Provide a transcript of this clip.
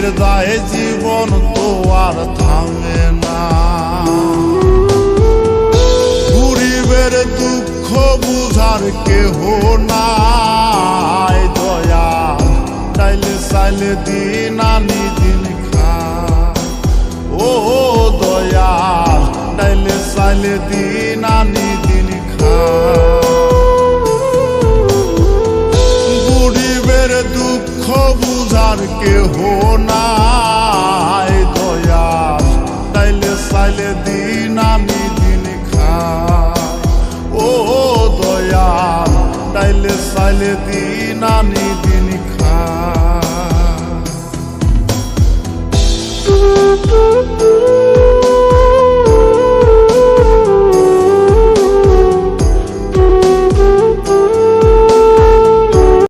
গরিবের দায় জীবন তো আর থামে না। গরিবের দুঃখ বুঝার কেহ নাই দয়াল, চাইলে চাইলে দিন আনি দিন খা। ও দয়াল, চাইলে চাইলে দিন আনি দিন খা। গরিবের দুঃখ বুঝার কেহ নাই দয়াল, চাইলে চাইলে দিন আনি দিন খা। ও দয়াল, চাইলে চাইলে দিন আনি দিন খা।